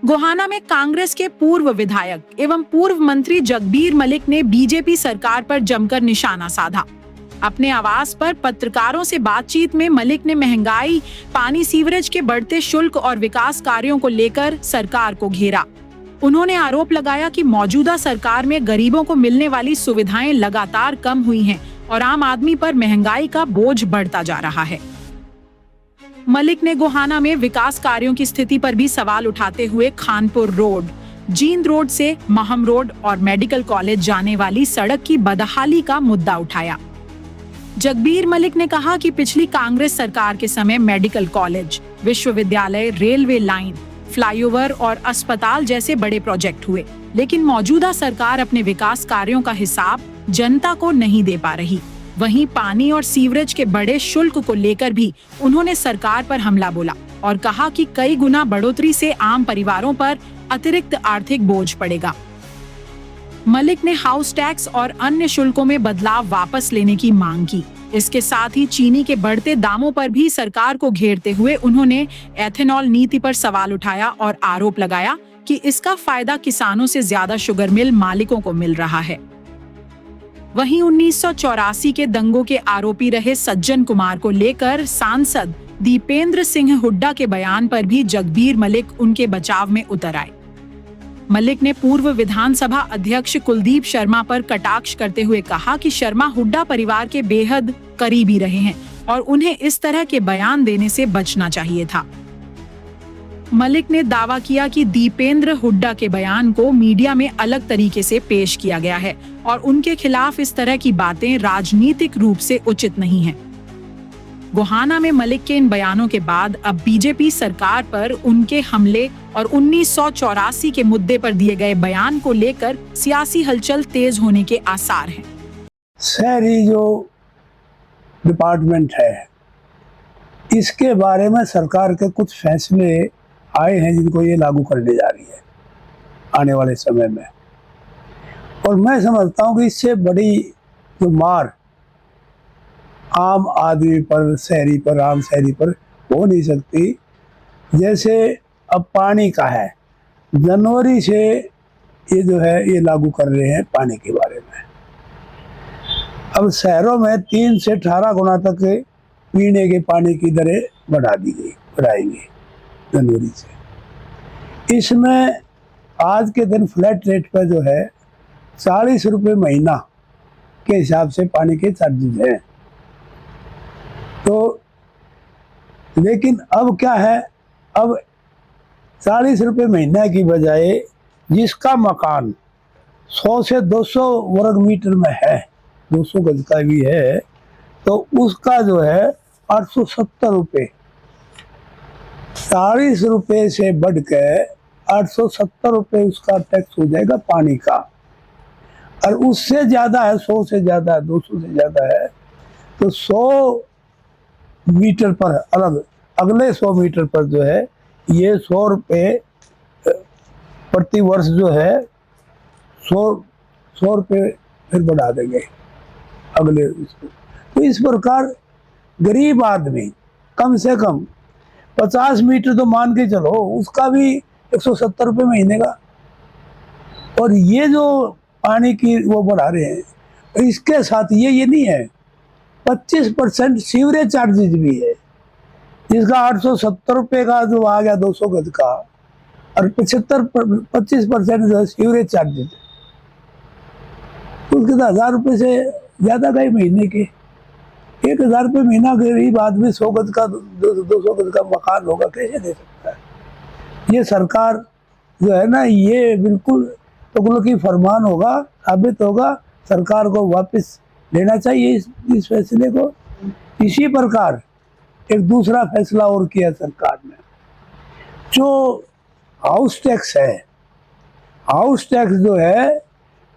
गोहाना में कांग्रेस के पूर्व विधायक एवं पूर्व मंत्री जगबीर मलिक ने बीजेपी सरकार पर जमकर निशाना साधा। अपने आवास पर पत्रकारों से बातचीत में मलिक ने महंगाई, पानी, सीवरेज के बढ़ते शुल्क और विकास कार्यों को लेकर सरकार को घेरा। उन्होंने आरोप लगाया कि मौजूदा सरकार में गरीबों को मिलने वाली सुविधाएं लगातार कम हुई हैं और आम आदमी पर महंगाई का बोझ बढ़ता जा रहा है। मलिक ने गोहाना में विकास कार्यों की स्थिति पर भी सवाल उठाते हुए खानपुर रोड, जींद रोड से महम रोड और मेडिकल कॉलेज जाने वाली सड़क की बदहाली का मुद्दा उठाया। जगबीर मलिक ने कहा कि पिछली कांग्रेस सरकार के समय मेडिकल कॉलेज, विश्वविद्यालय, रेलवे लाइन, फ्लाईओवर और अस्पताल जैसे बड़े प्रोजेक्ट हुए, लेकिन मौजूदा सरकार अपने विकास कार्यों का हिसाब जनता को नहीं दे पा रही। वहीं पानी और सीवरेज के बड़े शुल्क को लेकर भी उन्होंने सरकार पर हमला बोला और कहा कि कई गुना बढ़ोतरी से आम परिवारों पर अतिरिक्त आर्थिक बोझ पड़ेगा। मलिक ने हाउस टैक्स और अन्य शुल्कों में बदलाव वापस लेने की मांग की। इसके साथ ही चीनी के बढ़ते दामों पर भी सरकार को घेरते हुए उन्होंने एथेनॉल नीति पर सवाल उठाया और आरोप लगाया कि इसका फायदा किसानों से ज्यादा शुगर मिल मालिकों को मिल रहा है। वहीं 1984 के दंगों के आरोपी रहे सज्जन कुमार को लेकर सांसद दीपेंद्र सिंह हुड्डा के बयान पर भी जगबीर मलिक उनके बचाव में उतर आए। मलिक ने पूर्व विधानसभा अध्यक्ष कुलदीप शर्मा पर कटाक्ष करते हुए कहा कि शर्मा हुड्डा परिवार के बेहद करीबी रहे हैं और उन्हें इस तरह के बयान देने से बचना चाहिए था। मलिक ने दावा किया कि दीपेंद्र हुड्डा के बयान को मीडिया में अलग तरीके से पेश किया गया है और उनके खिलाफ इस तरह की बातें राजनीतिक रूप से उचित नहीं हैं। गोहाना में मलिक के इन बयानों के बाद अब बीजेपी सरकार पर उनके हमले और 1984 के मुद्दे पर दिए गए बयान को लेकर सियासी हलचल तेज होने के आसार हैं। शहरी जो डिपार्टमेंट है, इसके बारे में सरकार के कुछ फैसले आए हैं जिनको ये लागू करने जा रही है आने वाले समय में, और मैं समझता हूँ कि इससे बड़ी जो मार आम आदमी पर, शहरी पर, आम शहरी पर हो नहीं सकती। जैसे अब पानी का है, जनवरी से ये जो है ये लागू कर रहे हैं पानी के बारे में। अब शहरों में 3 से 18 गुना तक पीने के पानी की दरें बढ़ाएंगे जनवरी से। इसमें आज के दिन फ्लैट रेट पर जो है 40 रुपये महीना के हिसाब से पानी के चार्जेज हैं। तो लेकिन अब क्या है, अब 40 रुपये महीना की बजाय जिसका मकान 100 से 200 वर्ग मीटर में है, 200 गज का भी है, तो उसका जो है 870 रुपये, 40 रुपये से बढ़ के 870 रुपये उसका टैक्स हो जाएगा पानी का। और उससे ज़्यादा है, 100 से ज़्यादा है, 200 से ज़्यादा है, तो 100 मीटर पर अलग, अगले 100 मीटर पर जो है ये 100 रुपये प्रति वर्ष जो है 100 रुपये फिर बढ़ा देंगे अगले इसको। तो इस प्रकार गरीब आदमी कम से कम 50 मीटर तो मान के चलो, उसका भी 170 रुपये महीने का। और ये जो पानी की वो बढ़ा रहे हैं, इसके साथ ये नहीं है, 25% सीवरेज चार्जेज भी है, जिसका 870 रुपये का जो आ गया 200 गज का, और 25% जो है सीवरेज चार्जेज है, तो उसके तो 1000 रुपये से ज़्यादा का ही महीने के। 1000 रुपये महीना गरीब आदमी 100 गज का, 200 गज का मकान होगा, कैसे दे सकता है। ये सरकार जो है ना, ये बिल्कुल तुगलकी फरमान होगा, साबित होगा। सरकार को वापस लेना चाहिए इस फैसले को। इसी प्रकार एक दूसरा फैसला और किया सरकार ने, जो हाउस टैक्स है, हाउस टैक्स जो है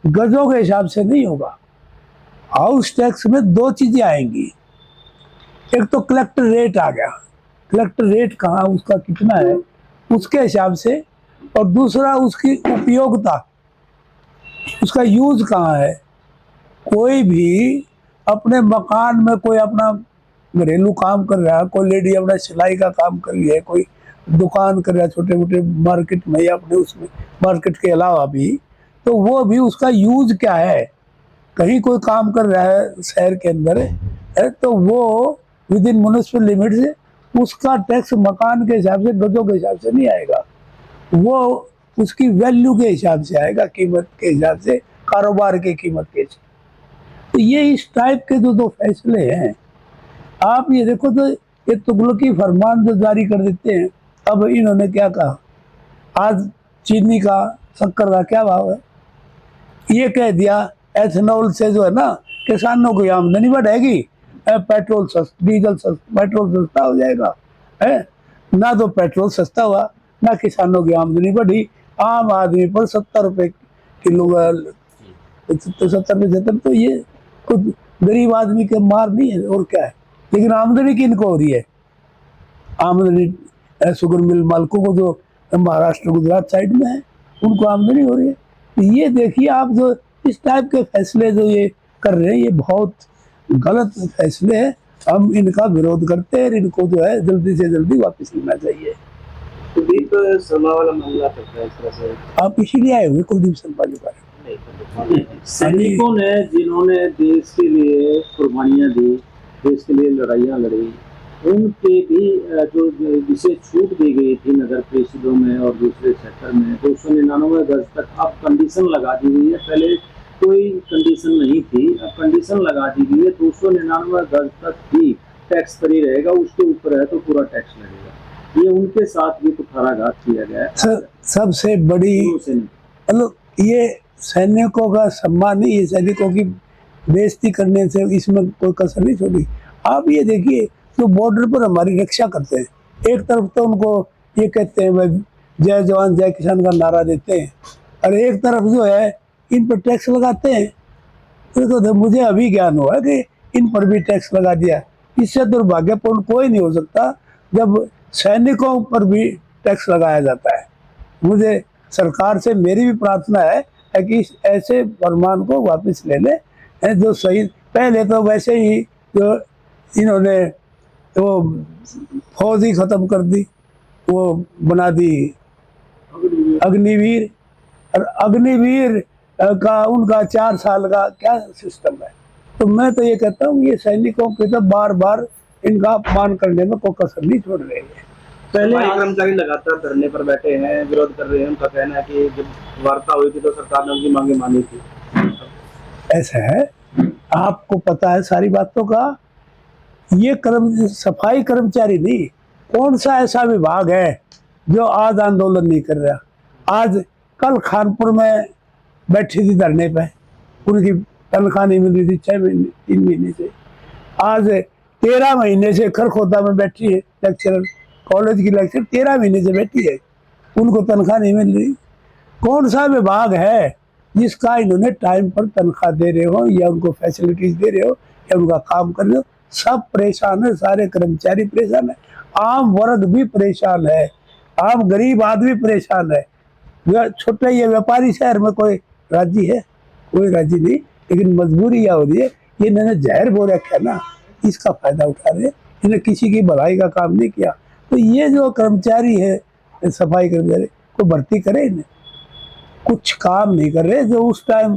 गजों के हिसाब से नहीं होगा। हाउस टैक्स में 2 चीजें आएंगी, एक तो कलेक्टर रेट आ गया, कलेक्टर रेट कहाँ, उसका कितना है उसके हिसाब से, और दूसरा उसकी उपयोगिता, उसका यूज कहाँ है। कोई भी अपने मकान में कोई अपना घरेलू काम कर रहा है, कोई लेडी अपना सिलाई का काम कर रही है, कोई दुकान कर रहा है छोटे मोटे मार्केट में या अपने उसमें मार्केट के अलावा भी, तो वो भी उसका यूज क्या है। कहीं कोई काम कर रहा है शहर के अंदर है तो वो विद इन म्युनिसिपल लिमिट से उसका टैक्स मकान के हिसाब से, गजों के हिसाब से नहीं आएगा, वो उसकी वैल्यू के हिसाब से आएगा, कीमत के हिसाब से, कारोबार की कीमत के हिसाब। तो ये इस टाइप के जो दो फैसले हैं, आप ये देखो तो ये तुगलकी फरमान जो जारी कर देते हैं। अब इन्होंने क्या कहा, आज चीनी का, शक्कर का क्या भाव है, ये कह दिया एथेनॉल से जो है ना किसानों की आमदनी बढ़ेगी, पेट्रोल सस्ता, डीजल सस्ता, पेट्रोल सस्ता हो जाएगा है ना। तो पेट्रोल सस्ता हुआ ना, किसानों की आमदनी बढ़ी, आम आदमी पर 70 रुपए किलो, 70-75, तो ये कुछ गरीब आदमी के मार नहीं है और क्या है। लेकिन आमदनी किनको हो रही है, आमदनी शुगर मिल मालिकों को जो महाराष्ट्र गुजरात साइड में है उनको आमदनी हो रही है। तो ये देखिए आप जो इस टाइप के फैसले जो ये कर रहे हैं, ये बहुत गलत फैसले हैं। हम इनका विरोध करते हैं, इनको जो है जल्दी से जल्दी वापस लेना चाहिए। कुलदीप शर्मा वाला मामला करता है इस तरह से, आप इसीलिए आए हुए कुलदीप शर्मा जी पर। सैनिकों ने जिन्होंने देश के लिए कुर्बानियां दी, देश के लिए लड़ाइयां लड़ी, उनके भी जो जिसे छूट दी गई थी नगर परिषदों में और दूसरे सेक्टर में 299 गज तक, अब कंडीशन लगा दी गई है। पहले कोई कंडीशन नहीं थी, अब कंडीशन लगा दी गई है 299 गज तक ही टैक्स फ्री रहेगा, उसके ऊपर है तो पूरा टैक्स लगेगा। ये उनके साथ भी कुठाराघात किया गया है। सबसे बड़ी मतलब ये सैनिकों का सम्मान नहीं, ये सैनिकों की बेइज्जती करने से इसमें कोई कसर नहीं छोड़ी। आप ये देखिए जो बॉर्डर पर हमारी रक्षा करते हैं, एक तरफ तो उनको ये कहते हैं भाई जय जवान जय किसान का नारा देते हैं, और एक तरफ जो है इन पर टैक्स लगाते हैं। तो मुझे अभी ज्ञान हुआ कि इन पर भी टैक्स लगा दिया। इससे दुर्भाग्यपूर्ण कोई नहीं हो सकता जब सैनिकों पर भी टैक्स लगाया जाता है। मुझे सरकार से मेरी भी प्रार्थना है कि ऐसे फरमान को वापस ले ले जो सही। पहले तो वैसे ही जो इन्होंने वो फौज ही खत्म कर दी, वो बना दी अग्निवीर, और अग्निवीर का उनका 4 साल का क्या सिस्टम है। तो मैं तो ये कहता हूँ ये सैनिकों के तो बार बार इनका अपमान करने में कोई कसर नहीं छोड़ रहे हैं। पहले कर्मचारी लगातार धरने पर बैठे हैं, विरोध कर रहे हैं। उनका कहना है कि जब वार्ता हुई थी तो सरकार ने उनकी मांगे मानी थी। ऐसा है, आपको पता है सारी बातों का। ये सफाई कर्मचारी नहीं, कौन सा ऐसा विभाग है जो आज आंदोलन नहीं कर रहा। आज कल कानपुर में बैठी थी धरने पे, उनकी तनख्वाह नहीं मिल रही थी 6 महीने 3 महीने से। आज 13 महीने से खरखोदा में बैठी है लेक्चरर, कॉलेज की लेक्चर 13 महीने से बैठी है, उनको तनख्वाह नहीं मिल रही। कौन सा विभाग है जिसका इन्होंने टाइम पर तनख्वाह दे रहे हो या उनको फैसिलिटीज दे रहे हो या उनका काम कर रहे हो। सब परेशान है, सारे कर्मचारी परेशान है, आम वर्ग भी परेशान है, आम गरीब आदमी परेशान है। छोटे ये व्यापारी शहर में कोई राजी है, कोई राजी नहीं। लेकिन मजबूरी यह हो रही है, ये इन्होंने जहर बो रखा है ना, इसका फायदा उठा रहे। इन्हें किसी की भलाई का काम नहीं किया। तो ये जो कर्मचारी है सफाई कर्मचारी को भर्ती करे, इन्हें कुछ काम नहीं कर रहे। जो उस टाइम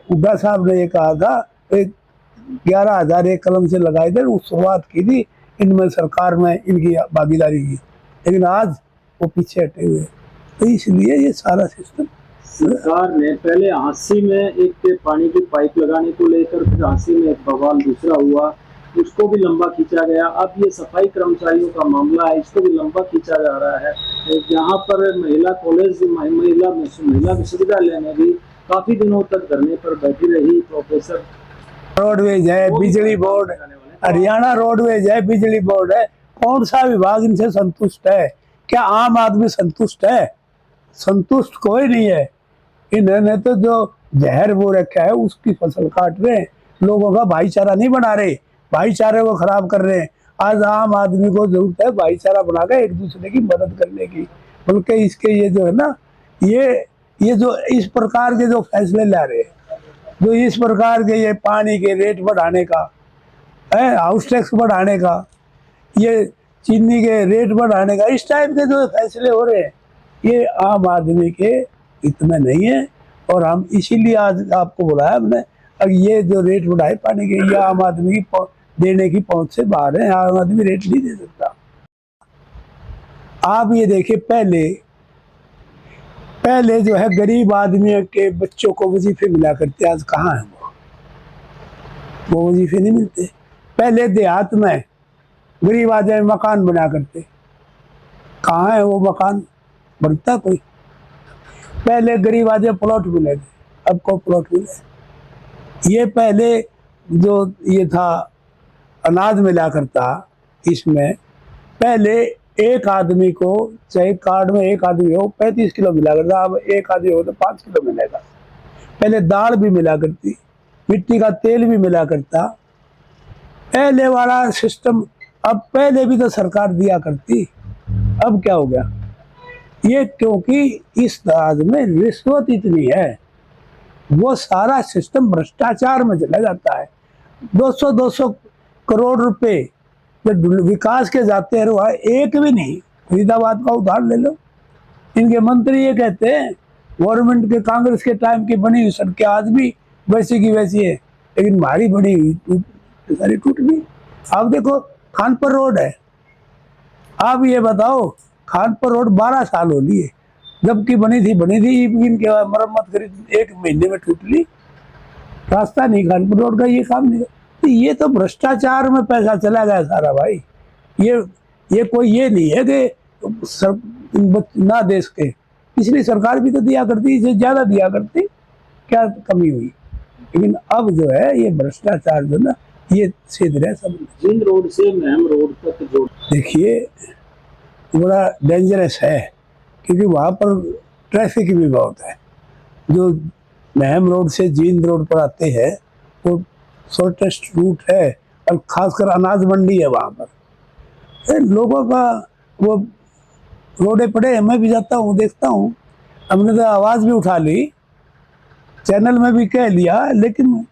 हुड्डा साहब ने ये कहा था 11,000 एक कलम से लगाए थे, उस शुरुआत की थी इनमें, सरकार में इनकी भागीदारी की, लेकिन आज वो पीछे हटे हुए। तो इसलिए ये सारा सिस्टम सरकार ने पहले हांसी में एक पानी की पाइप लगाने को लेकर, फिर हांसी में एक बवाल दूसरा हुआ, उसको भी लंबा खींचा गया। अब ये सफाई कर्मचारियों का मामला है, इसको भी लंबा खींचा जा रहा है। यहाँ पर महिला कॉलेज, महिला विश्वविद्यालय में भी काफी दिनों तक धरने पर बैठी रही प्रोफेसर। रोडवेज है, बिजली बोर्ड, हरियाणा रोडवेज है, बिजली बोर्ड है, कौन सा विभाग इनसे संतुष्ट है? क्या आम आदमी संतुष्ट है? संतुष्ट कोई नहीं है। इन्होंने तो जो जहर वो रखा है उसकी फसल काट रहे हैं, लोगों का भाईचारा नहीं बना रहे, भाईचारे को खराब कर रहे हैं। आज आम आदमी को जरूरत है भाईचारा बनाकर एक दूसरे की मदद करने की, बल्कि इसके ये जो है ना, ये जो इस प्रकार के जो फैसले ला रहे हैं, जो इस प्रकार के ये पानी के रेट बढ़ाने का है, हाउस टैक्स बढ़ाने का, ये चीनी के रेट बढ़ाने का, इस टाइप के जो फैसले हो रहे हैं ये आम आदमी के हित में नहीं है। और हम इसीलिए आज आपको बुलाया हमने। अब ये जो रेट बढ़ाए पानी के, ये आम आदमी की देने की पहुंच से बाहर है। आम आदमी रेट नहीं दे सकता। आप ये देखिए, पहले जो है गरीब आदमियों के बच्चों को वजीफे मिला करते, आज कहाँ है वो वजीफे नहीं मिलते। पहले देहात में गरीब आदमी मकान बना करते, कहाँ है वो मकान, बनता कोई। पहले गरीब आदमी प्लॉट मिले थे, अब को प्लॉट मिले। ये पहले जो ये था अनाज मिला करता, इसमें पहले एक आदमी को, चाहे कार्ड में एक आदमी हो 35 किलो मिला करता, अब एक आदमी हो तो 5 किलो मिलेगा। पहले दाल भी मिला करती, मिट्टी का तेल भी मिला करता, पहले वाला सिस्टम। अब पहले भी तो सरकार दिया करती, अब क्या हो गया ये, क्योंकि इस राज में रिश्वत इतनी है, वो सारा सिस्टम भ्रष्टाचार में चला जाता है। 200 करोड़ रुपए जो विकास के जाते हैं, वह एक भी नहीं। फरीदाबाद का उदाहरण ले लो, इनके मंत्री ये कहते हैं गवर्नमेंट के कांग्रेस के टाइम की बनी हुई सड़कें आज भी वैसी की वैसी है, लेकिन हमारी बनी हुई सारी टूट गई। अब देखो खानपुर रोड है, आप ये बताओ खानपुर रोड 12 साल हो लिए, जबकि बनी थी इनके बाद मरम्मत करी 1 महीने में टूट ली। रास्ता नहीं खानपुर रोड का, ये काम नहीं। तो ये तो भ्रष्टाचार में पैसा चला गया सारा भाई। ये कोई ये नहीं है कि ना देश के, पिछली सरकार भी तो दिया करती, इससे ज्यादा दिया करती, क्या कमी हुई। लेकिन अब जो है ये भ्रष्टाचार जो ना, ये सीध रहे सब। जिंद रोड से महम रोड तक जो देखिए बड़ा डेंजरस है, क्योंकि वहाँ पर ट्रैफिक भी बहुत है। जो महम रोड से जींद रोड पर आते हैं वो शॉर्टेस्ट रूट है, और खासकर अनाज मंडी है वहाँ पर। लोगों का वो रोडे पड़े हैं, मैं भी जाता हूँ देखता हूँ, हमने तो आवाज़ भी उठा ली, चैनल में भी कह लिया, लेकिन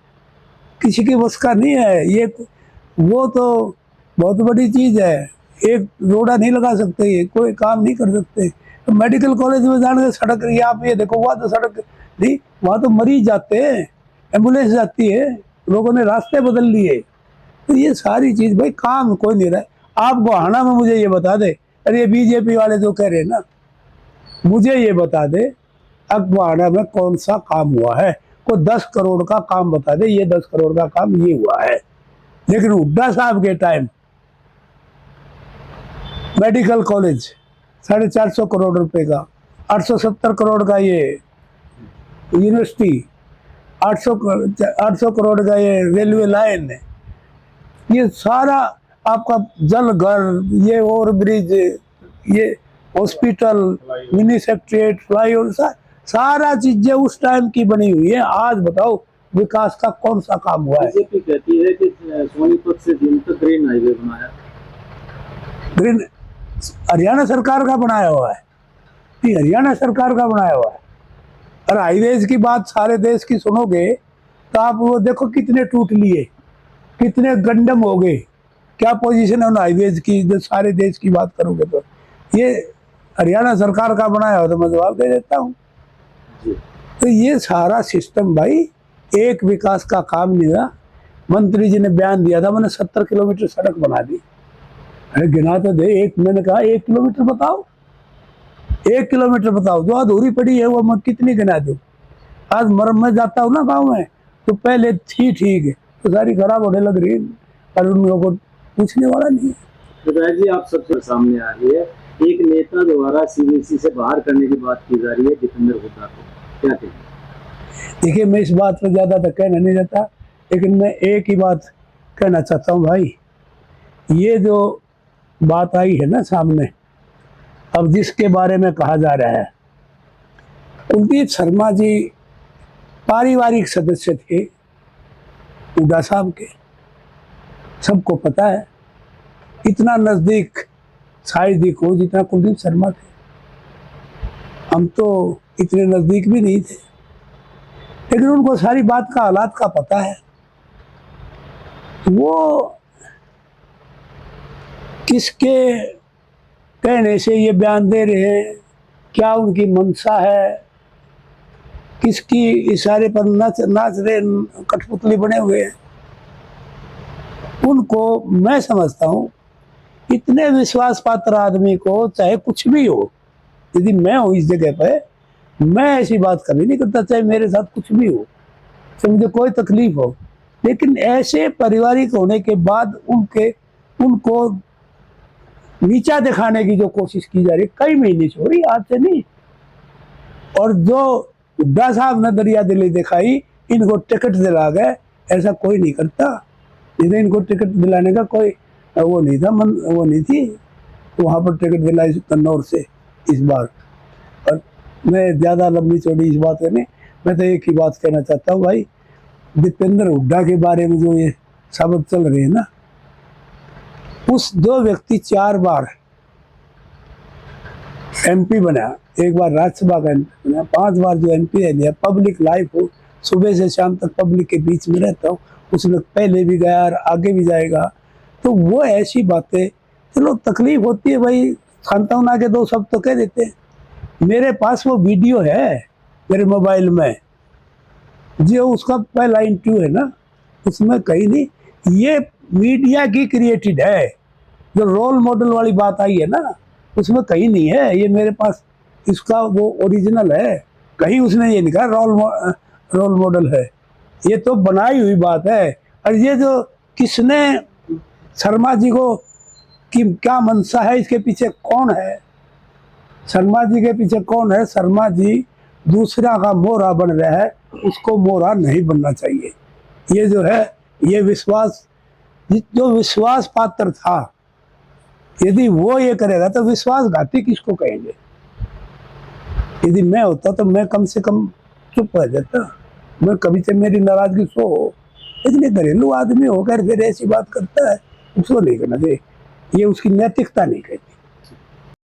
किसी के बस का नहीं है ये। वो तो बहुत बड़ी चीज़ है, एक रोड़ा नहीं लगा सकते, ये कोई काम नहीं कर सकते। तो मेडिकल कॉलेज में जाने के सड़क, ये आप ये देखो, वहाँ तो सड़क नहीं, वहाँ तो मरीज जाते हैं, एम्बुलेंस जाती है, लोगों ने रास्ते बदल लिए। तो ये सारी चीज़ भाई काम कोई नहीं रहा है। आप गोहाना में मुझे ये बता दे, अरे ये बीजेपी वाले जो कह रहे हैं ना, मुझे ये बता दे अब गोहाना में कौन सा काम हुआ है, कोई 10 करोड़ का काम बता दे, ये 10 करोड़ का काम ये हुआ है। लेकिन हुड्डा साहब के टाइम मेडिकल कॉलेज 450 करोड़ रुपए का, 870 करोड़ का ये यूनिवर्सिटी, 800 करोड़ का ये रेलवे लाइन, ये सारा आपका जल घर, ये ओवर ब्रिज, ये हॉस्पिटल, मिनी सेक्रेटरीट, फ्लाईओवर, सारा चीजें उस टाइम की बनी हुई है। आज बताओ विकास का कौन सा काम हुआ है? बीजेपी कहती है कि सोनीपत से जींद तक ग्रीन हाईवे बनाया। ग्रीन हरियाणा सरकार का बनाया हुआ है, ये हरियाणा सरकार का बनाया हुआ है। और हाईवेज की बात सारे देश की सुनोगे तो आप वो देखो कितने टूट लिए, कितने गंडम हो गए, क्या पोजीशन है उन हाईवेज की, जो सारे देश की बात करोगे तो। ये हरियाणा सरकार का बनाया हो तो मैं जवाब दे देता हूँ। तो ये सारा सिस्टम भाई एक विकास का काम नहीं रहा। मंत्री जी ने बयान दिया था, मैंने 70 किलोमीटर सड़क बना दी। अरे गिना तो दे, मैंने कहा 1 किलोमीटर बताओ, 1 किलोमीटर बताओ जो अधूरी पड़ी है, वो मैं कितनी गिना दूँ। आज मैं जाता हूँ ना गाँव में, तो पहले थी ठीक है, तो सारी खराब होने लग रही है, और उन लोगों को पूछने वाला नहीं है। तो जी आप सबसे सामने आ रही है, एक नेता द्वारा सीबीएसई से बाहर करने की बात की जा रही है जितेंद्र हुड्डा को, क्या कहेंगे? देखिए मैं इस बात पर ज़्यादा तक कहना नहीं चाहता, लेकिन मैं एक ही बात कहना चाहता हूँ भाई, ये जो बात आई है ना सामने, अब जिसके बारे में कहा जा रहा है, कुलदीप शर्मा जी पारिवारिक सदस्य थे हुड्डा साहब के, सबको पता है। इतना नज़दीक शायद ही को जितना कुलदीप शर्मा थे, हम तो इतने नज़दीक भी नहीं थे, लेकिन उनको सारी बात का हालात का पता है। वो किसके कहने से ये बयान दे रहे हैं, क्या उनकी मंशा है, किसकी इशारे पर नाच नाच रहे कठपुतली बने हुए हैं, उनको मैं समझता हूँ इतने विश्वास पात्र आदमी को चाहे कुछ भी हो, यदि मैं हूँ इस जगह पे, मैं ऐसी बात कभी नहीं करता, चाहे मेरे साथ कुछ भी हो, चाहे मुझे कोई तकलीफ हो, लेकिन ऐसे पारिवारिक होने के बाद उनको नीचा दिखाने की जो कोशिश की जा रही है कई महीने से हो रही, आज से नहीं। और जो हुड्डा साहब ने दरिया दिली दिखाई, इनको टिकट दिला गए, ऐसा कोई नहीं करता। इधर इनको टिकट दिलाने का कोई वो नहीं था, वो नहीं थी, तो वहाँ पर टिकट दिलाई कन्नौर से इस बार। और मैं ज़्यादा लंबी चौड़ी इस बात करने, मैं तो एक ही बात कहना चाहता हूँ भाई, दीपेंद्र हुड्डा के बारे में जो ये शब्द चल रहे हैं ना, उस जो व्यक्ति 4 बार MP बना, एक बार राज्यसभा का MP बना, 5 बार जो MP है लिया, पब्लिक लाइफ हो, सुबह से शाम तक पब्लिक के बीच में रहता हूँ, उसने पहले भी गया और आगे भी जाएगा, तो वो ऐसी बातें, चलो तकलीफ होती है भाई, सांत्वना के 2 शब्द तो कह देते हैं। मेरे पास वो वीडियो है मेरे मोबाइल में, जो उसका पहला इंटरव्यू है ना, उसमें कहीं नहीं, ये मीडिया की क्रिएटेड है, जो रोल मॉडल वाली बात आई है ना, उसमें कहीं नहीं है, ये मेरे पास इसका वो ओरिजिनल है, कहीं उसने ये लिखा रोल मॉडल है, ये तो बनाई हुई बात है। और ये जो किसने शर्मा जी को कि क्या मंशा है, इसके पीछे कौन है, शर्मा जी के पीछे कौन है, शर्मा जी दूसरा का मोहरा बन रहा है, उसको मोहरा नहीं बनना चाहिए। ये जो है, ये विश्वास, जो विश्वास पात्र था, यदि वो ये करेगा तो विश्वासघाती किसको कहेंगे। यदि मैं होता तो मैं कम से कम चुप रह जाता, मैं कभी से मेरी नाराजगी सो हो, इसलिए घरेलू आदमी होकर फिर ऐसी बात करता है, उसको नहीं करना चाहिए, ये उसकी नैतिकता नहीं कहती।